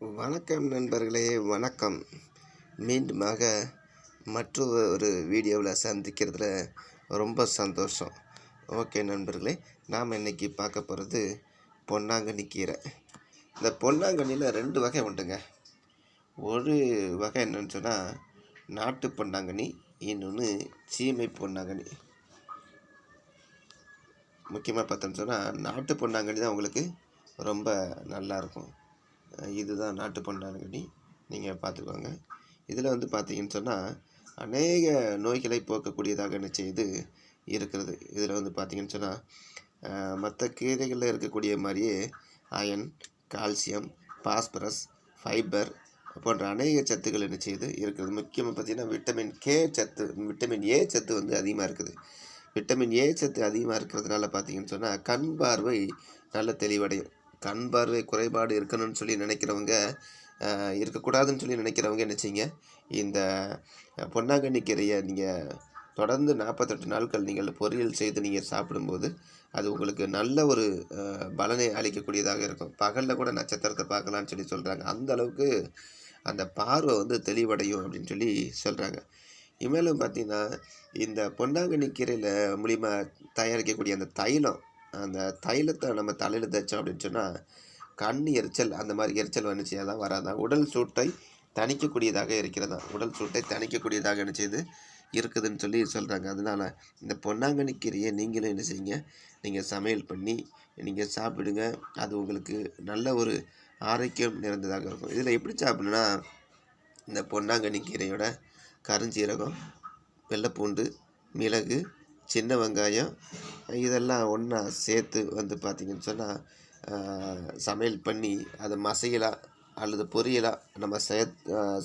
வணக்கம் நண்பர்களே, வணக்கம். மீண்டுமாக மற்றொரு வீடியோவில் சந்திக்கிறதுல ரொம்ப சந்தோஷம். ஓகே நண்பர்களே, நாம் இன்றைக்கி பார்க்க போகிறது பொன்னாங்கண்ணி கீரை. இந்த பொன்னாங்கண்ணியில் 2 வகை உண்டுங்க. ஒரு வகை என்னன்னு சொன்னால் நாட்டு பொன்னாங்கண்ணி, இன்னொன்று சீமை பொன்னாங்கண்ணி. முக்கியமாக பார்த்தோன்னு சொன்னால் நாட்டு பொன்னாங்கண்ணி தான் உங்களுக்கு ரொம்ப நல்லாயிருக்கும். இதுதான் நாட்டு பொன்னாங்கண்ணி, நீங்கள் பார்த்துக்கோங்க. இதில் பார்த்தீங்கன்னு சொன்னால் அநேக நோய்களை போக்கக்கூடியதாக என்ன செய்து இருக்கிறது. இதில் பார்த்தீங்கன்னு சொன்னால் மற்ற கீரைகளில் இருக்கக்கூடிய மாதிரியே அயன், கால்சியம், பாஸ்பரஸ், ஃபைபர் போன்ற அநேக சத்துக்கள் என்ன செய்து இருக்கிறது. முக்கியமாக பார்த்திங்கன்னா விட்டமின் ஏ சத்து அதிகமாக இருக்குது. விட்டமின் ஏ சத்து அதிகமாக இருக்கிறதுனால பார்த்தீங்கன்னு சொன்னால் கண் பார்வை நல்ல தெளிவடையும். கண் பார்வை குறைபாடு இருக்கணும்னு சொல்லி நினைக்கிறவங்க, இருக்கக்கூடாதுன்னு சொல்லி நினைக்கிறவங்க என்ன செய்யுங்க, இந்த பொன்னாங்கண்ணி கீரையை நீங்கள் தொடர்ந்து 48 நாட்கள் நீங்கள் பொரியல் செய்து நீங்கள் சாப்பிடும்போது அது உங்களுக்கு நல்ல ஒரு பலனை அளிக்கக்கூடியதாக இருக்கும். பகலில் கூட நட்சத்திரத்தை பார்க்கலான்னு சொல்லி சொல்கிறாங்க. அந்த அளவுக்கு அந்த பார்வை தெளிவடையும் அப்படின்னு சொல்லி சொல்கிறாங்க. இனிமேலும் பார்த்திங்கன்னா இந்த பொன்னாங்கண்ணி கீரையில் மூலிமா தயாரிக்கக்கூடிய அந்த தைலம், அந்த தைலத்தை நம்ம தலையில் தைச்சோம் அப்படின்னு சொன்னால் கண் எரிச்சல், அந்த மாதிரி எரிச்சல் செய்யாதான் வராதான். உடல் சூட்டை தணிக்கக்கூடியதாக இருக்கிறதா. உடல் சூட்டை தணிக்கக்கூடியதாக என்ன செய்யுது இருக்குதுன்னு சொல்லி சொல்கிறாங்க. அதனால் இந்த பொன்னாங்கண்ணி கீரையை நீங்களும் என்ன செய்யுங்க, நீங்கள் சமையல் பண்ணி நீங்கள் சாப்பிடுங்க. அது உங்களுக்கு நல்ல ஒரு ஆரோக்கியம் நிறைந்ததாக இருக்கும். இதில் எப்படி சாப்பிடணுன்னா, இந்த பொன்னாங்கண்ணி கீரையோட கருஞ்சீரகம், வெள்ளைப்பூண்டு, மிளகு, சின்ன வெங்காயம் இதெல்லாம் ஒன்றா சேர்த்து பார்த்திங்கன்னு சொன்னால் சமையல் பண்ணி அதை மசையலாக அல்லது பொரியலாக நம்ம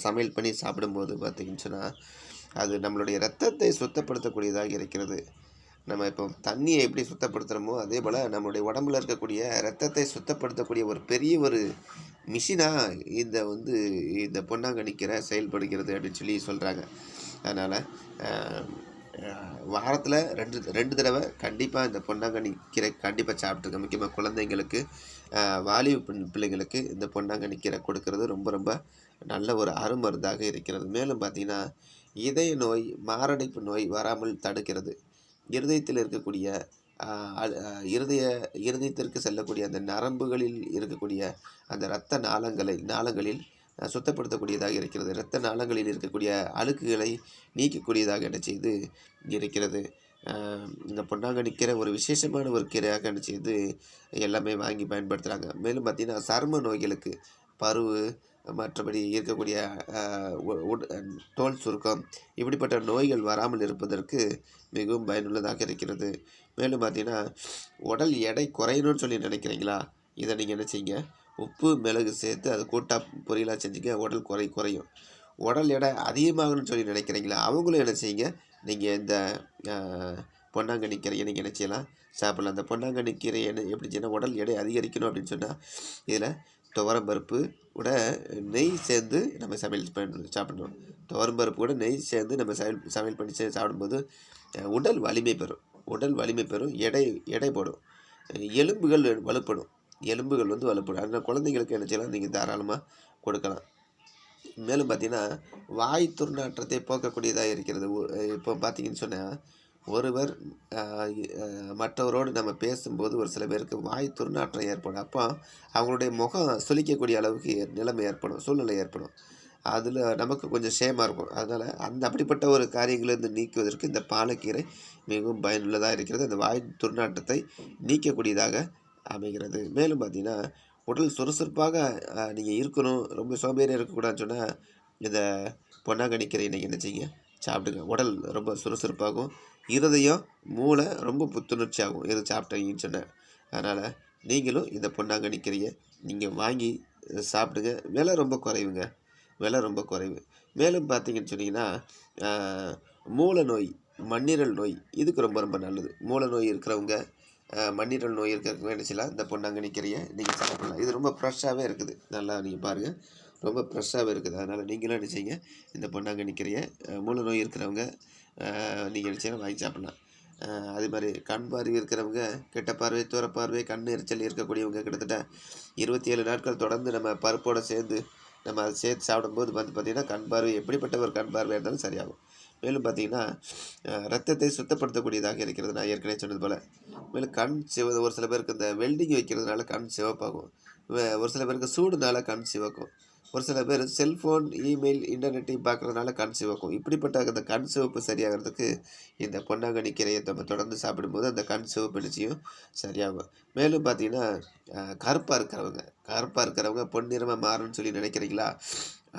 சமையல் பண்ணி சாப்பிடும்போது பார்த்திங்கன்னு சொன்னால் அது நம்மளுடைய இரத்தத்தை சுத்தப்படுத்தக்கூடியதாக இருக்கிறது. நம்ம இப்போ தண்ணியை எப்படி சுத்தப்படுத்துகிறோமோ அதே போல் நம்மளுடைய உடம்புல இருக்கக்கூடிய இரத்தத்தை சுத்தப்படுத்தக்கூடிய ஒரு பெரிய ஒரு மிஷினாக இந்த பொன்னாங்கண்ணி கீரை செயல்படுகிறது அப்படின்னு சொல்லி சொல்கிறாங்க. அதனால் வாரத்தில் ரெண்டு தடவை கண்டிப்பாக இந்த பொன்னாங்கண்ணி கீரை கண்டிப்பாக சாப்பிட்ருங்க. முக்கியமாக குழந்தைங்களுக்கு, வாலிப பிள்ளைங்களுக்கு இந்த பொன்னாங்கண்ணி கீரை கொடுக்கறது ரொம்ப ரொம்ப நல்ல ஒரு அருமருந்தாக இருக்கிறது. மேலும் பார்த்திங்கன்னா இதய நோய், மாரடைப்பு நோய் வராமல் தடுக்கிறது. இருதயத்தில் இருக்கக்கூடிய இருதயத்திற்கு செல்லக்கூடிய அந்த நரம்புகளில் இருக்கக்கூடிய அந்த இரத்த நாளங்களில் சுத்தப்படுத்தக்கூடியதாக இருக்கிறது. இரத்த நாளங்களில் இருக்கக்கூடிய அழுக்குகளை நீக்கக்கூடியதாக என்ன செய்து இருக்கிறது. இந்த பொன்னாங்கண்ணி கீரை ஒரு விசேஷமான ஒரு கீரையாக என்ன செய்து எல்லாமே வாங்கி பயன்படுத்துகிறாங்க. மேலும் பார்த்திங்கன்னா சரும நோய்களுக்கு, பருவு, மற்றபடி இருக்கக்கூடிய தோல் சுருக்கம், இப்படிப்பட்ட நோய்கள் வராமல் இருப்பதற்கு மிகவும் பயனுள்ளதாக இருக்கிறது. மேலும் பார்த்திங்கன்னா உடல் எடை குறையணும்னு சொல்லி நினைக்கிறீங்களா, இதை நீங்கள் என்ன செய்யுங்க, உப்பு மிளகு சேர்த்து அது கூட்டாக பொரியலாக செஞ்சுங்க. உடல் குறையும். உடல் எடை அதிகமாகணும்னு சொல்லி நினைக்கிறீங்களா, அவங்களும் என்ன செய்யுங்க, நீங்கள் இந்த பொன்னாங்கண்ணி கீரையை நீங்கள் என்ன செய்யலாம், சாப்பிடலாம். அந்த பொன்னாங்கண்ணி கீரை எப்படி செய்யணும், உடல் எடை அதிகரிக்கணும் அப்படின்னு சொன்னால் இதில் துவரம்பருப்பு கூட நெய் சேர்ந்து நம்ம சமையல் பண்ணி சாப்பிடணும். துவரம்பருப்பு கூட நெய் சேர்ந்து நம்ம சமையல் பண்ணி சாப்பிடும்போது உடல் வலிமை பெறும், எடை போடும், எலும்புகள் வலுப்படும். அதனால் குழந்தைங்களுக்கு என்ன செய்யலாம், நீங்கள் தாராளமாக கொடுக்கலாம். மேலும் பார்த்திங்கன்னா வாய் துர்நாற்றத்தை போக்கக்கூடியதாக இருக்கிறது. இப்போ பார்த்திங்கன்னு சொன்னால் ஒருவர் மற்றவரோடு நம்ம பேசும்போது ஒரு சில பேருக்கு வாய் துர்நாற்றம் ஏற்படும். அப்போ அவங்களுடைய முகம் சுளிக்கக்கூடிய அளவுக்கு சூழ்நிலை ஏற்படும். அதில் நமக்கு கொஞ்சம் ஷேமாக இருக்கும். அதனால் அப்படிப்பட்ட ஒரு காரியங்களிலிருந்து நீக்குவதற்கு இந்த பாலக்கீரை மிகவும் பயனுள்ளதாக இருக்கிறது. அந்த வாய் துர்நாற்றத்தை நீக்கக்கூடியதாக அமைகிறது. மேலும் பார்த்திங்கன்னா உடல் சுறுசுறுப்பாக நீங்கள் இருக்கணும், ரொம்ப சோம்பேறியாக இருக்கக்கூடாதுன்னு சொன்னால் இந்த பொன்னாங்கண்ணி கீரை நீங்கள் என்ன செய்யுங்க, சாப்பிடுங்க. உடல் ரொம்ப சுறுசுறுப்பாகும், இருதயம், மூளை ரொம்ப புத்துணர்ச்சி ஆகும் இது சாப்பிட்டீங்கன்னு சொன்னேன். அதனால் நீங்களும் இந்த பொன்னாங்கண்ணி கீரையை நீங்கள் வாங்கி சாப்பிடுங்க. விலை ரொம்ப குறைவு. மேலும் பார்த்தீங்கன்னு சொன்னீங்கன்னா மூல நோய், மண்ணீரல் நோய், இதுக்கு ரொம்ப ரொம்ப நல்லது. மூல நோய் இருக்கிறவங்க, மண்ணீரல் நோய் இருக்கிறவங்க என்ன செய்யலாம், இந்த பொன்னாங்கண்ணி கீரையை நீங்கள் சாப்பிடலாம். இது ரொம்ப ஃப்ரெஷ்ஷாகவே இருக்குது. நல்லா நீங்கள் பாருங்கள், ரொம்ப ஃப்ரெஷ்ஷாகவே இருக்குது. அதனால் நீங்களும் என்ன செய்யுங்க, இந்த பொன்னாங்கண்ணி கீரையை மூல நோய் இருக்கிறவங்க நீங்கள் என்ன செய்யலாம், வாங்கி சாப்பிடலாம். அதே மாதிரி கண் பார்வை இருக்கிறவங்க, கெட்ட பார்வை, தூர பார்வை, கண் எரிச்சல் இருக்கக்கூடியவங்க கிட்டத்தட்ட 27 நாட்கள் தொடர்ந்து நம்ம பருப்போடு சேர்ந்து நம்ம அதை சேர்த்து சாப்பிடும்போது பார்த்திங்கன்னா கண் பார்வை எப்படிப்பட்ட ஒரு கண் பார்வையாக இருந்தாலும் சரியாகும். மேலும் பார்த்திங்கன்னா ரத்தத்தை சுத்தப்படுத்தக்கூடியதாக இருக்கிறது, நான் ஏற்கனவே சொன்னது போல். மேலும் கண் ஒரு சில பேருக்கு இந்த வெல்டிங் வைக்கிறதுனால கண் சிவப்பாகும். ஒரு சில பேருக்கு சூடுனால கண் சிவக்கும். ஒரு சில பேர் செல்ஃபோன், இமெயில், இன்டர்நெட்டையும் பார்க்குறதுனால கண் சிவக்கும். இப்படிப்பட்ட அந்த கண் சிவப்பு சரியாகிறதுக்கு இந்த பொன்னாங்கண்ணி கீரையை நம்ம தொடர்ந்து சாப்பிடும்போது அந்த கண் சிவப்பு நிச்சயம் சரியாகும். மேலும் பார்த்திங்கன்னா கருப்பாக இருக்கிறவங்க பொன்னிறமாக மாறணும்னு சொல்லி நினைக்கிறீங்களா?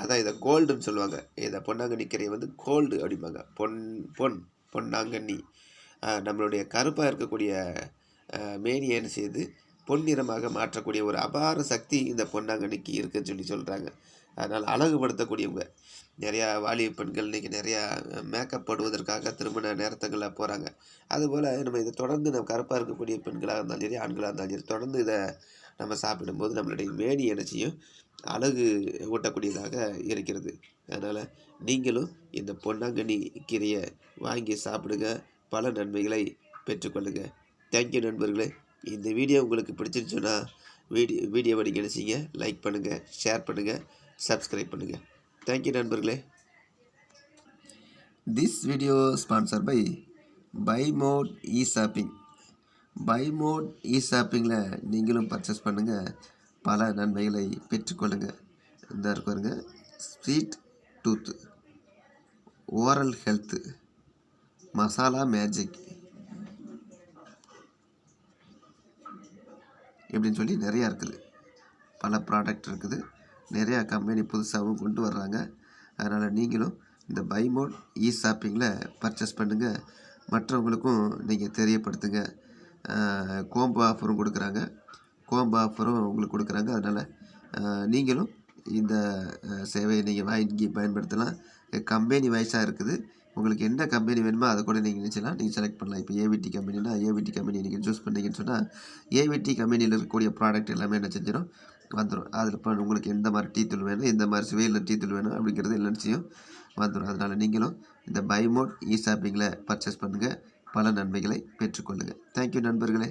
அதான் இதை கோல்டுன்னு சொல்லுவாங்க. இதை பொன்னாங்கண்ணி கீரையை வந்து கோல்டு அப்படிம்பாங்க. பொன்னாங்கண்ணி நம்மளுடைய கருப்பாக இருக்கக்கூடிய மேனியை என்ன செய்யுது, பொன்னிறமாக மாற்றக்கூடிய ஒரு அபார சக்தி இந்த பொன்னாங்கண்ணிக்கு இருக்குதுன்னு சொல்கிறாங்க. அதனால் அழகுபடுத்தக்கூடியவங்க நிறையா வாலிப பெண்கள் இன்றைக்கி நிறையா மேக்கப் போடுவதற்காக திருமண நேரத்துங்களில் போகிறாங்க. அதுபோல் நம்ம இதை தொடர்ந்து நம்ம கருப்பாக இருக்கக்கூடிய பெண்களாக இருந்தாலும் சரி, ஆண்களாக இருந்தாலும் சரி, தொடர்ந்து இதை நம்ம சாப்பிடும்போது நம்மளுடைய மேனி எனர்ஜியும் அழகு ஊட்டக்கூடியதாக இருக்கிறது. அதனால் நீங்களும் இந்த பொன்னாங்கண்ணி கீரையை வாங்கி சாப்பிடுங்க, பல நன்மைகளை பெற்றுக்கொள்ளுங்க. தேங்க்யூ நண்பர்களே. இந்த வீடியோ உங்களுக்கு பிடிச்சிருந்துச்சுன்னா வீடியோவை நீங்கள் என்ன செய்யுங்க, லைக் பண்ணுங்கள், ஷேர் பண்ணுங்கள், சப்ஸ்கிரைப் பண்ணுங்கள். தேங்க்யூ நண்பர்களே. திஸ் வீடியோ ஸ்பான்சர் பை பைமோட் இ-ஷாப்பிங். பைமோட் இ-ஷாப்பிங்கில் நீங்களும் பர்ச்சேஸ் பண்ணுங்கள், பல நன்மைகளை பெற்றுக்கொள்ளுங்கள். இந்த இருக்குங்க sweet tooth, oral health, masala magic இப்படின்னு சொல்லி நிறையா இருக்குது. பல ப்ராடக்ட் இருக்குது. நிறையா கம்பெனி புதுசாகவும் கொண்டு வர்றாங்க. அதனால் நீங்களும் இந்த பைமோட் இ-ஷாப்பிங்கில் பர்ச்சேஸ் பண்ணுங்கள், மற்றவங்களுக்கும் நீங்கள் தெரியப்படுத்துங்க. கோம்போ ஆஃபரும் கொடுக்குறாங்க, உங்களுக்கு கொடுக்குறாங்க. அதனால் நீங்களும் இந்த சேவையை நீங்கள் வாங்கி பயன்படுத்தலாம். கம்பெனி வைஸாக இருக்குது. உங்களுக்கு என்ன கம்பெனி வேணுமோ அதை கூட நீங்கள் நினச்சலாம், நீங்கள் செலக்ட் பண்ணலாம். இப்போ ஏவிடி கம்பெனினா ஏவிடி கம்பெனி நீங்கள் சூஸ் பண்ணிங்கன்னு சொன்னால் ஏவிடி கம்பெனியில் இருக்கக்கூடிய ப்ராடக்ட் எல்லாமே என்ன செஞ்சிடும், வந்துடும். அதில் இப்போ உங்களுக்கு எந்த மாதிரி டீத்தூள் வேணும், எந்த மாதிரி சுவையில் டீத்தூள் வேணும் அப்படிங்கிறது எல்லா நிச்சயம் வந்துடும். அதனால் நீங்களும் இந்த பைமோட் இ-ஷாப்பிங்கில் பர்ச்சேஸ் பண்ணுங்கள், பல நன்மைகளை பெற்றுக்கொள்ளுங்கள். தேங்க்யூ நண்பர்களே.